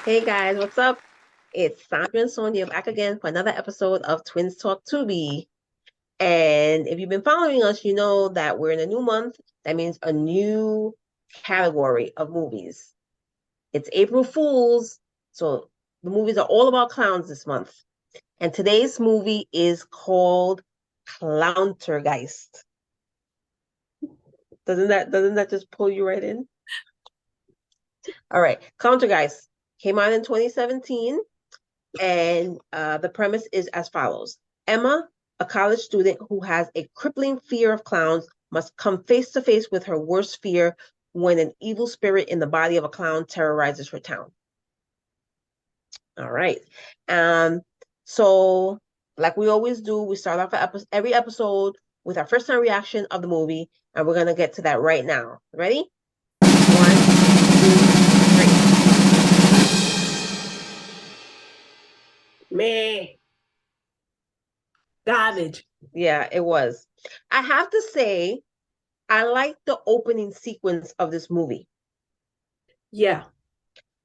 Hey guys, what's up? It's Sandra and Sonia back again for another episode of Twins Talk Tubi. And if you've been following us, you know that we're in a new month. That means a new category of movies. It's April Fools, so the movies are all about clowns this month. And today's movie is called Clowntergeist. Doesn't that just pull you right in? All right, Clowntergeist came out in 2017. And the premise is as follows. Emma, a college student who has a crippling fear of clowns, must come face to face with her worst fear when an evil spirit in the body of a clown terrorizes her town. All right. Um, so, like we always do, we start off every episode with our first time reaction of the movie, and we're going to get to that right now. Ready? One, two, three. Man, garbage. Yeah, it was. I have to say, I like the opening sequence of this movie. Yeah,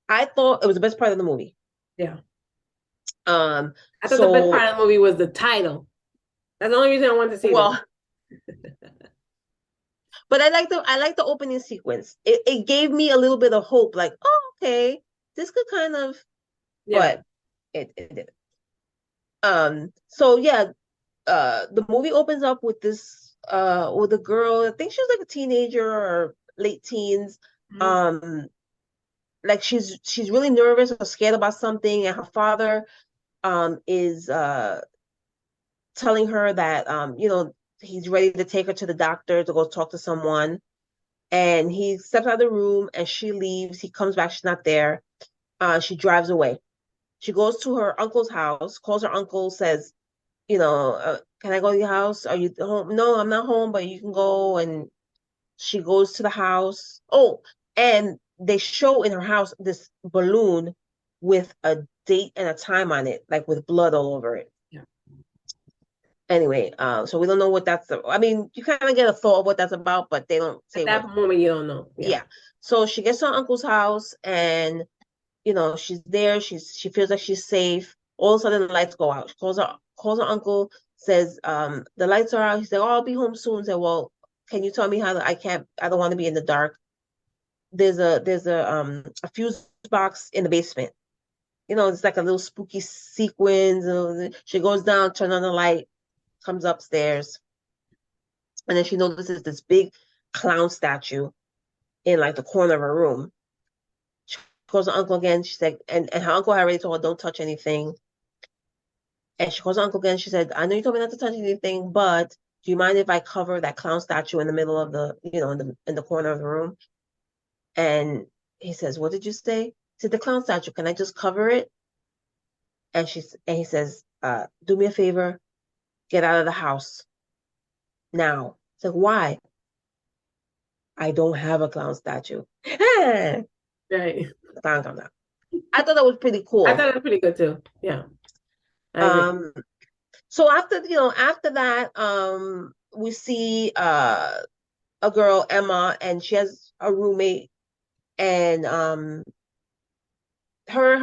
I thought it was the best part of the movie. yeah. Um, I thought the best so part of the movie was the title. That's the only reason I wanted to see this. well, but I like the opening sequence. It gave me a little bit of hope, like, oh, okay, this could kind of, Yeah. but it didn't. So yeah, the movie opens up with a girl, I think she was like a teenager or late teens. Mhm. Um, like she's really nervous or scared about something, and her father is telling her that he's ready to take her to the doctor to go talk to someone. And he steps out of the room and she leaves. He comes back, she's not there. She drives away. She goes to her uncle's house, calls her uncle, says, can I go to your house? Are you home? No, I'm not home, but you can go. And she goes to the house. Oh, and they show in her house this balloon with a date and a time on it, like with blood all over it. Yeah. Anyway, so we don't know what I mean, you kind of get a thought of what that's about, but they don't At say that what. moment, you don't know. Yeah. Yeah. So she gets to her uncle's house and she's there, she feels like she's safe. All of a sudden the lights go out. She calls her uncle, says, the lights are out. He said, oh, I'll be home soon. Said, well, can you tell me I don't want to be in the dark. There's a fuse box in the basement. It's like a little spooky sequence. She goes down, turn on the light, comes upstairs. And then she notices this big clown statue in like the corner of her room. She calls her uncle again. She said, and her uncle had already told her, don't touch anything. And she calls her uncle again. She said, I know you told me not to touch anything, but do you mind if I cover that clown statue in the middle of in the corner of the room? And he says, what did you say? He said, the clown statue, can I just cover it? And he says, do me a favor, get out of the house now. It's like, why? I don't have a clown statue. Right. Clown comes out. I thought that was pretty I cool. thought it was pretty good too. Yeah, I agree. Um, so after that, we see a girl, Emma, and she has a roommate, and her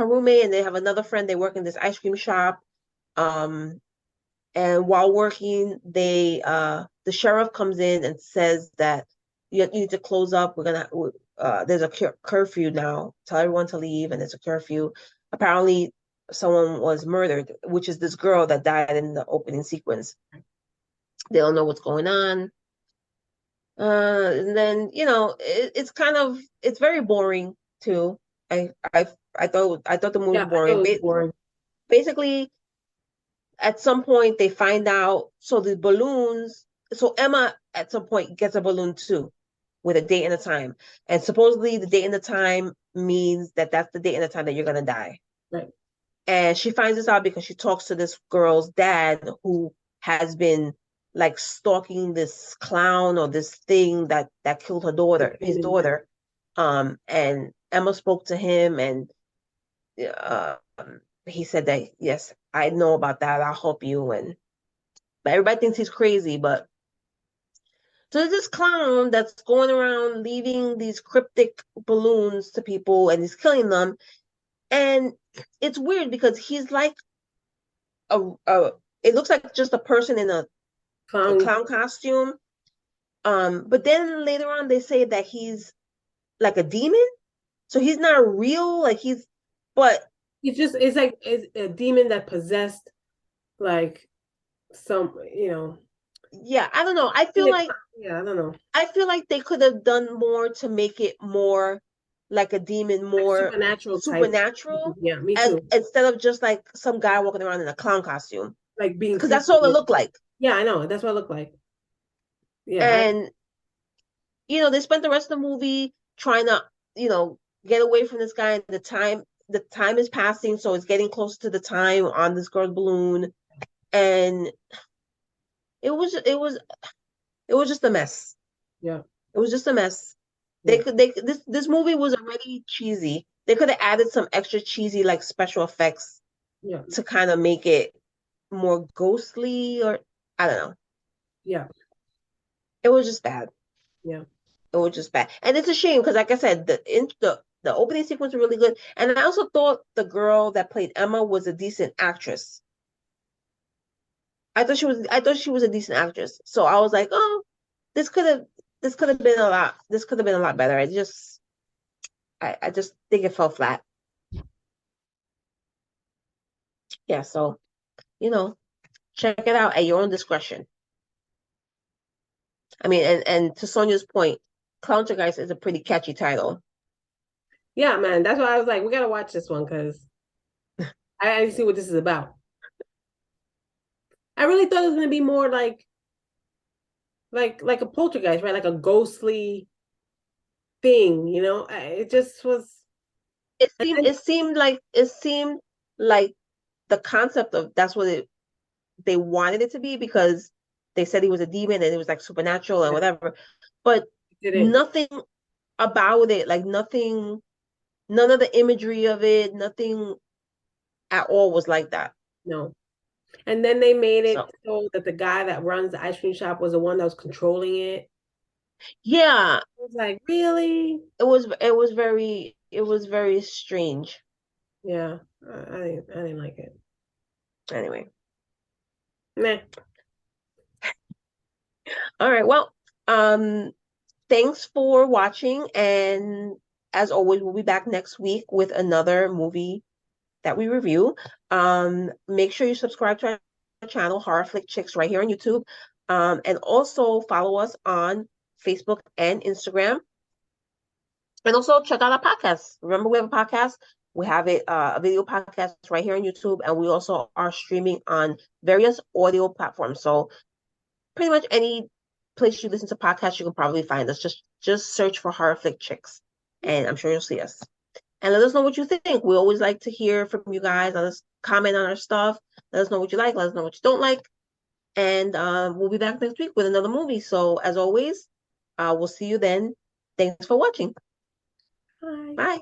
roommate, and they have another friend. They work in this ice cream shop. Um, and while working, the sheriff comes in and says that you need to close up. There's a curfew now. Tell everyone to leave, and there's a curfew. Apparently, someone was murdered, which is this girl that died in the opening sequence. They don't know what's going on. And then it's very boring too. I thought the movie Yeah, was I thought it boring. was boring. Basically, at some point they find out. So the balloons. So Emma at some point gets a balloon too, with a date and a time. And supposedly the date and the time means that that's the date and the time that you're gonna die. Right. And she finds this out because she talks to this girl's dad who has been like stalking this clown or this thing that killed his daughter. And Emma spoke to him, and uh, he said that, yes, I know about that. I'll help you. And but everybody thinks he's crazy. But so there's this clown that's going around leaving these cryptic balloons to people, and he's killing them. And it's weird because he's like a it looks like just a person in a Clown. clown costume. But then later on they say that he's like a demon. So he's not real, like but It's like it's a demon that possessed like some, yeah, I don't know. Yeah, I don't know. I feel like they could have done more to make it more like a demon, Like more supernatural type. supernatural, Yeah, me as too. instead of just like some guy walking around in a clown costume. Like being Because that's creepy. all it looked like. Yeah, I know. That's what it looked like. Yeah, And they spent the rest of the movie trying to, get away from this guy. And the time is passing, so it's getting close to the time on this girl's balloon. And it was just a mess. yeah, It was just a mess. yeah, This movie was already cheesy. They could have added some extra cheesy like special effects yeah, to kind of make it more ghostly, or I don't know. yeah, It was just bad. yeah. It was just bad. And it's a shame because like I said, the opening sequence was really good. And I also thought the girl that played Emma was a decent actress. I thought she was a decent actress. So I was like, oh, this could have been a lot better. I just think it fell flat. Yeah, so check it out at your own discretion. I mean, and to Sonia's point, Clowntergeist is a pretty catchy title. Yeah, man. That's why I was like, we gotta watch this one because I need to see what this is about. I really thought it was gonna be more like a poltergeist, right? Like a ghostly thing, It just was. It And seemed then, it seemed like it seemed like the concept of that's what they wanted it to be because they said he was a demon and it was like supernatural and whatever, but it didn't. nothing about it, like nothing, none of the imagery of it, nothing at all was like that. No. And then they made So it so that the guy that runs the ice cream shop was the one that was controlling it. yeah, I was like, really? it was very strange. Yeah, I didn't like it. Anyway, Nah. all right, well, thanks for watching, and as always, we'll be back next week with another movie that we review. Make sure you subscribe to our channel, Horror Flick Chicks, right here on YouTube. And also follow us on Facebook and Instagram. And also check out our podcast. Remember, we have a podcast. We have a video podcast right here on YouTube, and we also are streaming on various audio platforms. So pretty much any place you listen to podcasts, you can probably find us. Just search for Horror Flick Chicks, and I'm sure you'll see us. And let us know what you think. We always like to hear from you guys. Let us comment on our stuff. Let us know what you like. Let us know what you don't like. And we'll be back next week with another movie. So as always, we'll see you then. Thanks for watching. Hi. Bye.